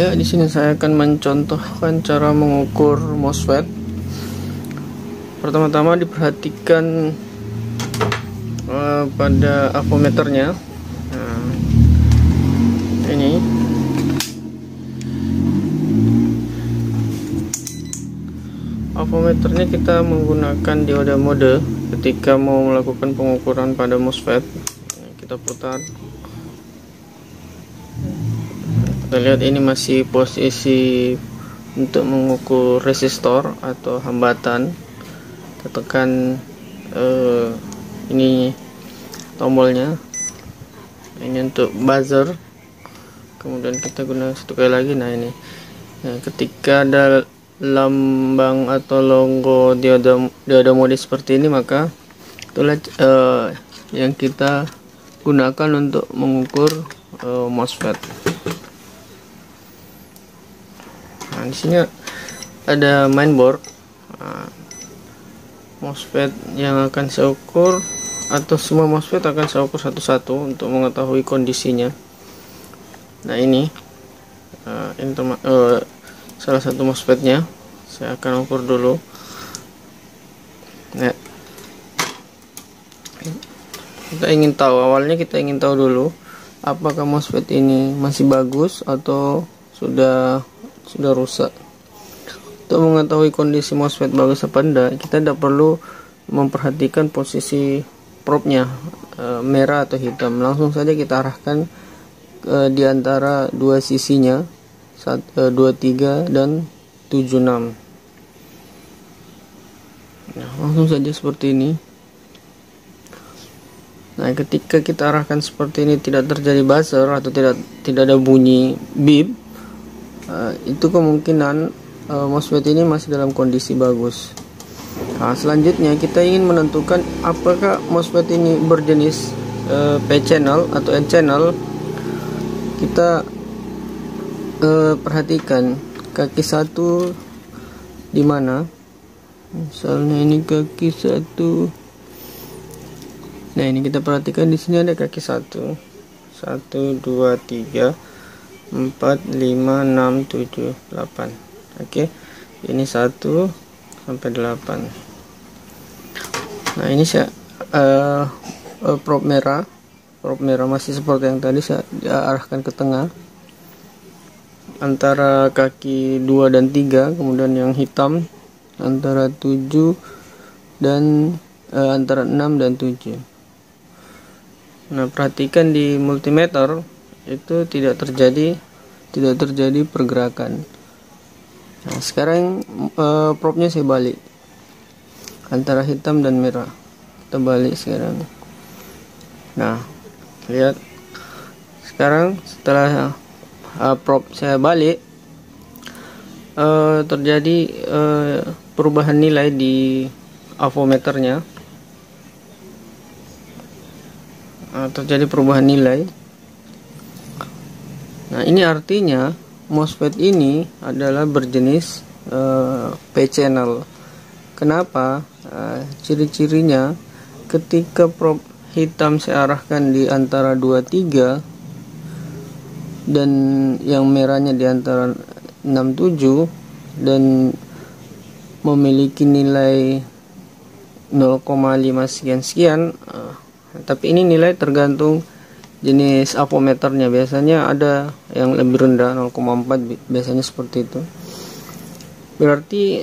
Ya, di sini saya akan mencontohkan cara mengukur MOSFET. Pertama-tama diperhatikan pada avometernya. Nah, ini avometernya kita menggunakan dioda mode ketika mau melakukan pengukuran pada MOSFET. Kita putar. Kita lihat ini masih posisi untuk mengukur resistor atau hambatan. Kita tekan ini tombolnya, ini untuk buzzer. Kemudian kita gunakan satu kali lagi. Nah, ini ketika ada lambang atau logo dioda mode seperti ini, maka itulah yang kita gunakan untuk mengukur MOSFET. Nah, di sini ada mainboard. MOSFET yang akan saya ukur, atau semua MOSFET akan saya ukur satu-satu untuk mengetahui kondisinya. Nah, ini salah satu MOSFET-nya. Saya akan ukur dulu. Nah, awalnya kita ingin tahu dulu apakah MOSFET ini masih bagus atau sudah rusak. Untuk mengetahui kondisi MOSFET bagus apa enggak, kita tidak perlu memperhatikan posisi probe-nya merah atau hitam. Langsung saja kita arahkan di antara dua sisinya, 23 dan 76. Nah, langsung saja seperti ini. Nah, ketika kita arahkan seperti ini, tidak terjadi buzzer atau tidak ada bunyi beep, itu kemungkinan MOSFET ini masih dalam kondisi bagus. Nah, selanjutnya kita ingin menentukan apakah MOSFET ini berjenis P-channel atau N-channel. Kita perhatikan kaki satu di mana. Misalnya ini kaki satu. Nah, ini kita perhatikan di sini ada kaki 1, 2, 3, 4, 5, 6, 7, 8. Oke, ini 1 sampai 8. Nah, ini saya probe merah masih seperti yang tadi, saya arahkan ke tengah antara kaki 2 dan 3. Kemudian yang hitam antara 7 dan antara 6 dan 7. Nah, perhatikan di multimeter itu tidak terjadi pergerakan. Nah, sekarang probe-nya saya balik antara hitam dan merah. Kita balik sekarang. Nah, lihat sekarang setelah probe saya balik, terjadi perubahan nilai di avometernya. Terjadi perubahan nilai. Nah, ini artinya MOSFET ini adalah berjenis P-channel. Kenapa? Ciri-cirinya ketika probe hitam saya arahkan di antara 23 dan yang merahnya di antara 67 dan memiliki nilai 0,5 sekian-sekian, tapi ini nilai tergantung jenis avometernya. Biasanya ada yang lebih rendah, 0,4, biasanya seperti itu. Berarti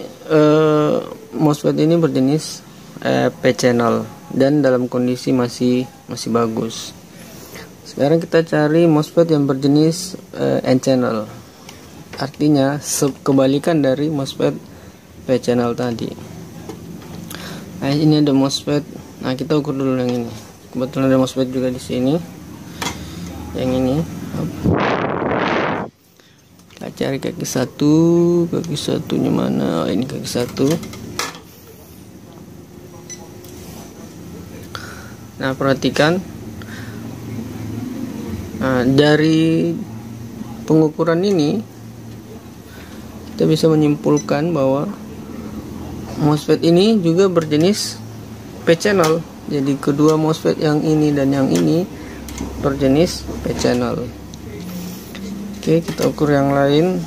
MOSFET ini berjenis P-channel dan dalam kondisi masih bagus. Sekarang kita cari MOSFET yang berjenis N-channel. Artinya kebalikan dari MOSFET P-channel tadi. Nah, ini ada MOSFET. Nah, kita ukur dulu yang ini. Kebetulan ada MOSFET juga di sini. Yang ini. Kita cari kaki satunya mana? Oh, ini kaki 1. Nah, perhatikan. Nah, dari pengukuran ini kita bisa menyimpulkan bahwa MOSFET ini juga berjenis P-channel. Jadi kedua MOSFET yang ini dan yang ini berjenis P-channel. Oke, kita ukur yang lain.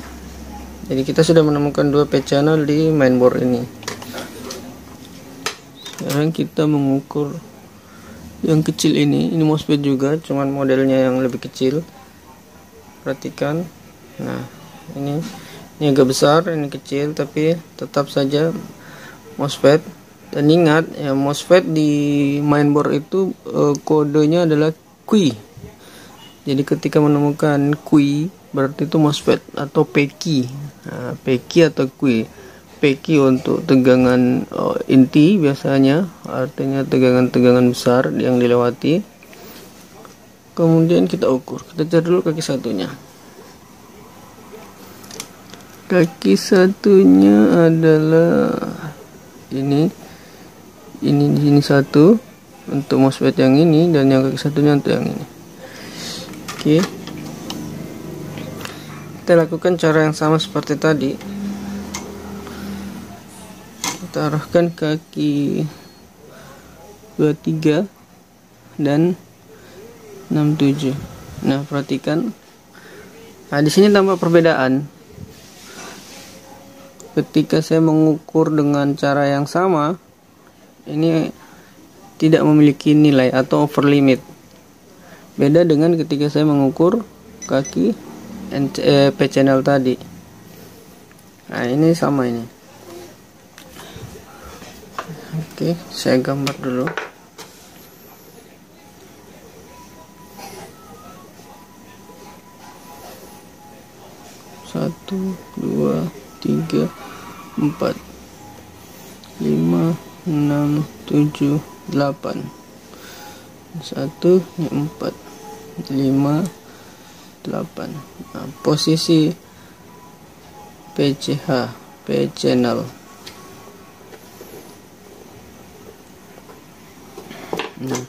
Jadi kita sudah menemukan 2 P channel di mainboard ini. Sekarang kita mengukur yang kecil ini MOSFET juga, cuman modelnya yang lebih kecil. Perhatikan. Nah, ini agak besar, ini kecil, tapi tetap saja MOSFET. Dan ingat ya, MOSFET di mainboard itu kodenya adalah Qi. Jadi ketika menemukan Qi berarti itu MOSFET atau Peki. Nah, Peki atau Qi. Peki untuk tegangan inti biasanya, artinya tegangan-tegangan besar yang dilewati. Kemudian kita ukur. Kita cari dulu kaki satunya. Kaki satunya adalah ini satu untuk MOSFET yang ini, dan yang kaki satunya untuk yang ini. Oke, kita lakukan cara yang sama seperti tadi. Kita arahkan kaki 23 dan 67. Nah, perhatikan. Nah, di sini tampak perbedaan. Ketika saya mengukur dengan cara yang sama, ini tidak memiliki nilai atau over limit. Beda dengan ketika saya mengukur kaki P channel tadi. Nah, ini sama ini. Oke, saya gambar dulu. Satu, 2, 3, 4, 5, 6, 7, 8. 1, 4, 5, 8. Nah, posisi PCH, P channel. Nah,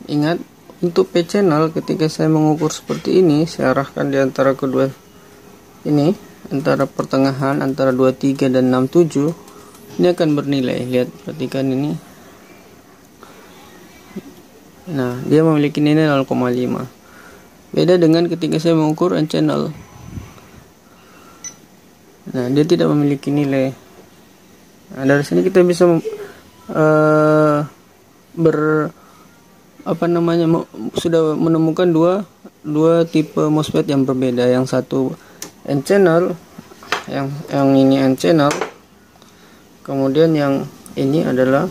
ingat untuk P channel ketika saya mengukur seperti ini, saya arahkan di antara kedua ini, antara pertengahan antara 23 dan 67, ini akan bernilai. Lihat, perhatikan ini. Nah, dia memiliki nilai 0,5. Beda dengan ketika saya mengukur N channel. Nah, dia tidak memiliki nilai. Nah, dari sini kita bisa sudah menemukan dua tipe MOSFET yang berbeda. Yang satu N channel, yang ini N channel. Kemudian yang ini adalah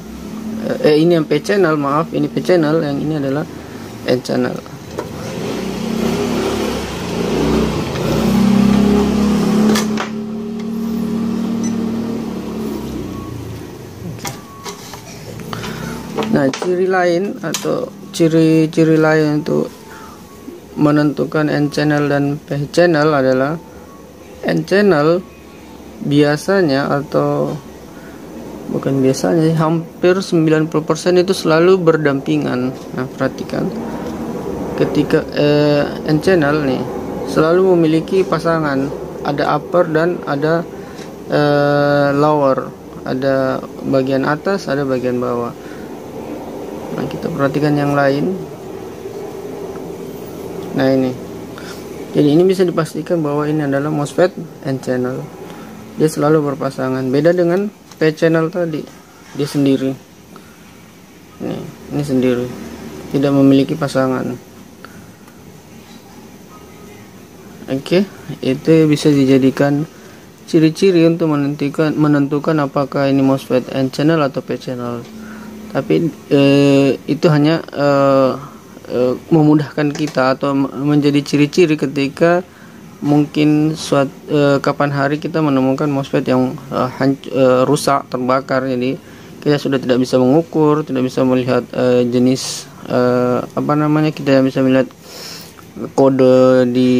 ini yang P channel, maaf, ini P channel, yang ini adalah N channel. Nah, ciri lain atau ciri-ciri lain untuk menentukan N channel dan P channel adalah N channel biasanya, atau bukan biasanya, hampir 90% itu selalu berdampingan. Nah, perhatikan ketika N channel nih selalu memiliki pasangan, ada upper dan ada lower, ada bagian atas, ada bagian bawah. Nah, kita perhatikan yang lain. Nah, ini. Jadi ini bisa dipastikan bahwa ini adalah MOSFET N channel. Dia selalu berpasangan. Beda dengan P channel tadi, dia sendiri. Ini sendiri, tidak memiliki pasangan. Oke, itu bisa dijadikan ciri-ciri untuk menentukan apakah ini MOSFET N channel atau P channel. Tapi itu hanya memudahkan kita atau menjadi ciri-ciri ketika mungkin kapan hari kita menemukan MOSFET yang rusak, terbakar. Jadi kita sudah tidak bisa mengukur, tidak bisa melihat jenis kita tidak bisa melihat kode di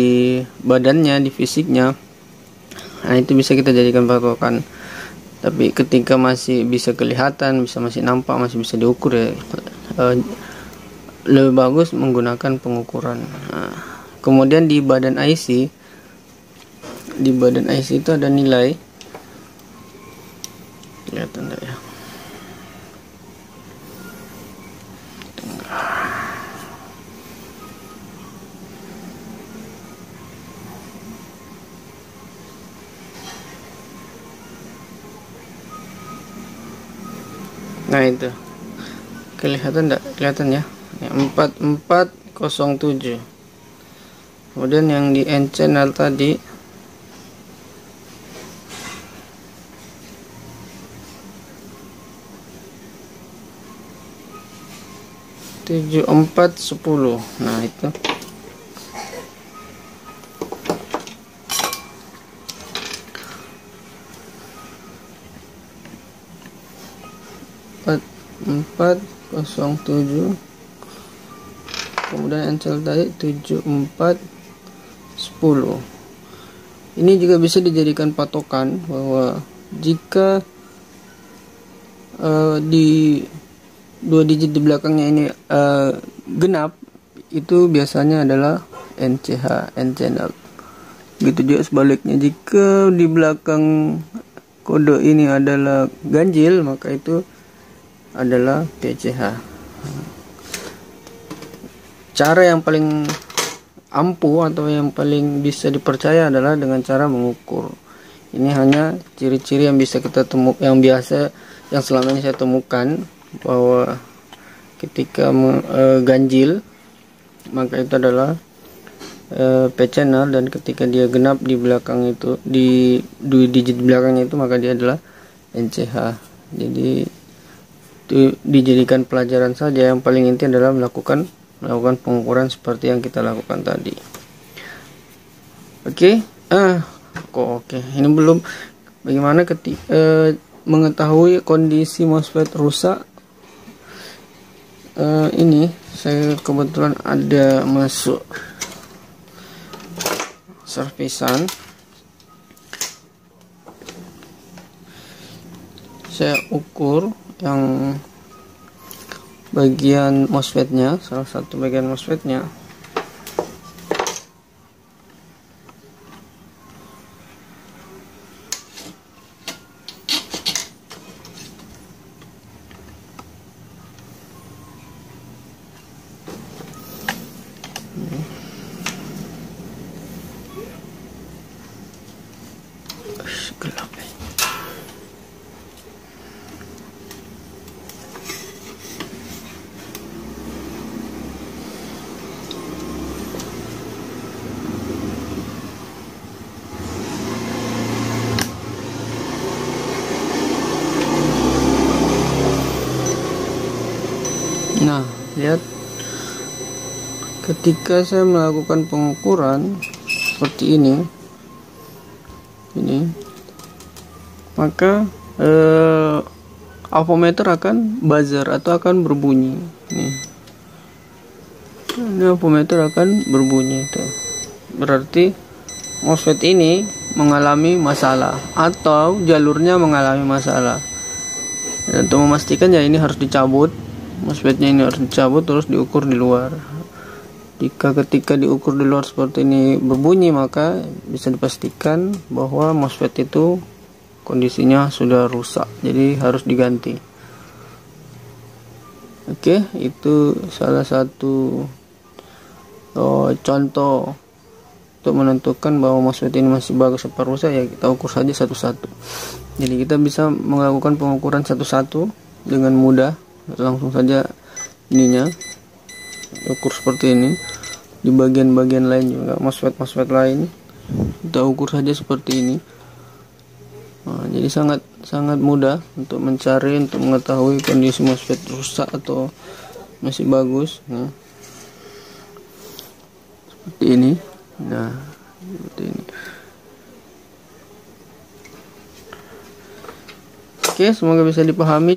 badannya, di fisiknya. Nah, itu bisa kita jadikan patokan. Tapi ketika masih bisa kelihatan, masih nampak, masih bisa diukur, ya lebih bagus menggunakan pengukuran. Nah, kemudian di badan IC itu ada nilai, kelihatan enggak ya? Nah itu kelihatan enggak? Kelihatan ya. 4407. Kemudian yang di N channel tadi 7410. Nah itu empat 407. Kemudian encel tadi 7410. Ini juga bisa dijadikan patokan bahwa jika di dua digit di belakangnya ini genap, itu biasanya adalah NCH, N channel. Begitu juga sebaliknya, jika di belakang kode ini adalah ganjil, maka itu adalah PCH. Cara yang paling ampuh atau yang paling bisa dipercaya adalah dengan cara mengukur. Ini hanya ciri-ciri yang bisa kita temukan, yang selama ini saya temukan, bahwa ketika ganjil maka itu adalah P channel, dan ketika dia genap di belakang itu, di 2 digit belakangnya itu, maka dia adalah NCH. Jadi itu dijadikan pelajaran saja. Yang paling inti adalah melakukan pengukuran seperti yang kita lakukan tadi. Oke. Oke. Ini belum bagaimana ketika mengetahui kondisi MOSFET rusak. Ini saya kebetulan ada masuk servisan. Saya ukur yang bagian MOSFET-nya, salah satu bagian MOSFET-nya. Gelap. Nah, lihat, ketika saya melakukan pengukuran seperti ini, maka avometer akan buzzer atau akan berbunyi. Ini avometer akan berbunyi. Itu berarti MOSFET ini mengalami masalah atau jalurnya mengalami masalah. Dan untuk memastikan ya, ini harus dicabut, MOSFET-nya ini harus dicabut, terus diukur di luar. Ketika diukur di luar seperti ini berbunyi, maka bisa dipastikan bahwa MOSFET itu kondisinya sudah rusak, jadi harus diganti. Oke, itu salah satu contoh untuk menentukan bahwa MOSFET ini masih bagus atau rusak. Ya, kita ukur saja satu-satu. Jadi kita bisa melakukan pengukuran satu-satu dengan mudah. Langsung saja ininya ukur seperti ini. Di bagian-bagian lain juga, MOSFET lain kita ukur saja seperti ini. Jadi sangat mudah untuk mencari, untuk mengetahui kondisi MOSFET rusak atau masih bagus. Nah, seperti ini. Nah, seperti ini. Oke, semoga bisa dipahami.